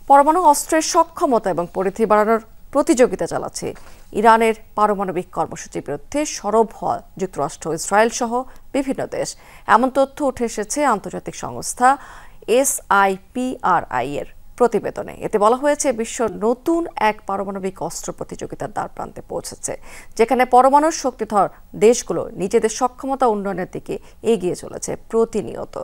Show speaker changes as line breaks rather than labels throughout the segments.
পরমাণু অস্ত্রের সক্ষমতা এবং পরিধি বাড়ানোর প্রতিযোগিতা চালাচ্ছে ইরানের পারমাণবিক কর্মসূচির বিরুদ্ধে সরব হওয়া যুক্তরাষ্ট্র, ইসরায়েল সহ বিভিন্ন দেশ। এমন তথ্য উঠে এসেছে আন্তর্জাতিক সংস্থা SIPRI এর প্রতিবেদনে। এতে বলা হয়েছে বিশ্ব নতুন এক পারমাণবিক অস্ত্র প্রতিযোগিতার দ্বারপ্রান্তে পৌঁছেছে, যেখানে পরমাণু শক্তিধর দেশগুলো নিজেদের সক্ষমতা উন্নয়নের দিকে এগিয়ে চলেছে প্রতিনিয়ত।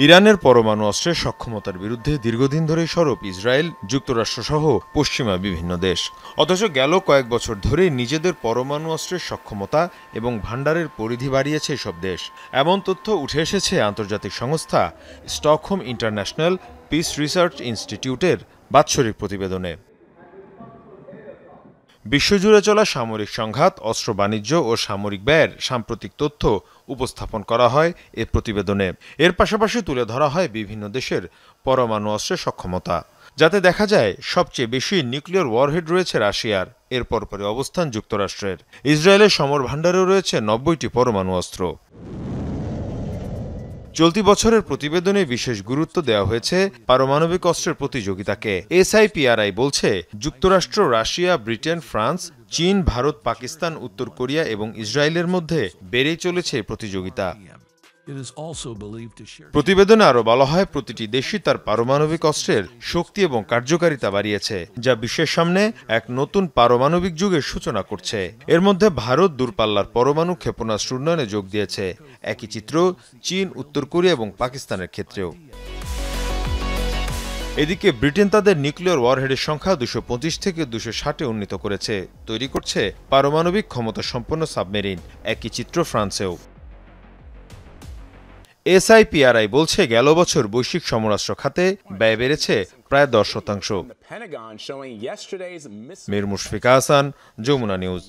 ইরানের পরমাণু অস্ত্রের সক্ষমতার বিরুদ্ধে দীর্ঘদিন ধরেই সরব ইসরায়েল, যুক্তরাষ্ট্রসহ পশ্চিমা বিভিন্ন দেশ। অথচ গেল কয়েক বছর ধরে নিজেদের পরমাণু অস্ত্রের সক্ষমতা এবং ভাণ্ডারের পরিধি বাড়িয়েছে এসব দেশ। এমন তথ্য উঠে এসেছে আন্তর্জাতিক সংস্থা স্টকহোম ইন্টারন্যাশনাল পিস রিসার্চ ইনস্টিটিউটের বাৎসরিক প্রতিবেদনে। বিশ্বজুড়ে চলা সামরিক সংঘাত, অস্ত্র বাণিজ্য ও সামরিক ব্যয়ের সাম্প্রতিক তথ্য উপস্থাপন করা হয় এ প্রতিবেদনে। এর পাশাপাশি তুলে ধরা হয় বিভিন্ন দেশের পরমাণু অস্ত্রের সক্ষমতা, যাতে দেখা যায় সবচেয়ে বেশি নিউক্লিয়ার ওয়ারহেড রয়েছে রাশিয়ার, এর পরপরই অবস্থান যুক্তরাষ্ট্রের। ইসরায়েলের সমর ভাণ্ডারেও রয়েছে 90টি পরমাণু অস্ত্র। চলতি বছরের প্রতিবেদনে বিশেষ গুরুত্ব দেওয়া হয়েছে পারমাণবিক অস্ত্রের প্রতিযোগিতাকে। SIPRI বলছে, যুক্তরাষ্ট্র, রাশিয়া, ব্রিটেন, ফ্রান্স, চীন, ভারত, পাকিস্তান, উত্তর কোরিয়া এবং ইসরায়েলের মধ্যে বেড়েই চলেছে প্রতিযোগিতা। প্রতিবেদনে আরও বলা হয়, প্রতিটি দেশই তার পারমাণবিক অস্ত্রের শক্তি এবং কার্যকারিতা বাড়িয়েছে, যা বিশ্বের সামনে এক নতুন পারমাণবিক যুগের সূচনা করছে। এর মধ্যে ভারত দূরপাল্লার পরমাণু ক্ষেপণাস্ত্র উন্নয়নে যোগ দিয়েছে। একই চিত্র চীন, উত্তর কোরিয়া এবং পাকিস্তানের ক্ষেত্রেও। এদিকে ব্রিটেন তাদের নিউক্লিয়ার ওয়ারহেডের সংখ্যা 225 থেকে 260-এ উন্নীত করেছে, তৈরি করছে পারমাণবিক ক্ষমতা সম্পন্ন সাবমেরিন। একই চিত্র ফ্রান্সেও। SIPRI বলছে, গেল বছর বৈশ্বিক সমরাস্ত্র খাতে ব্যয় বেড়েছে প্রায় 10%। মীর মুশফিকা হাসান, যমুনা নিউজ।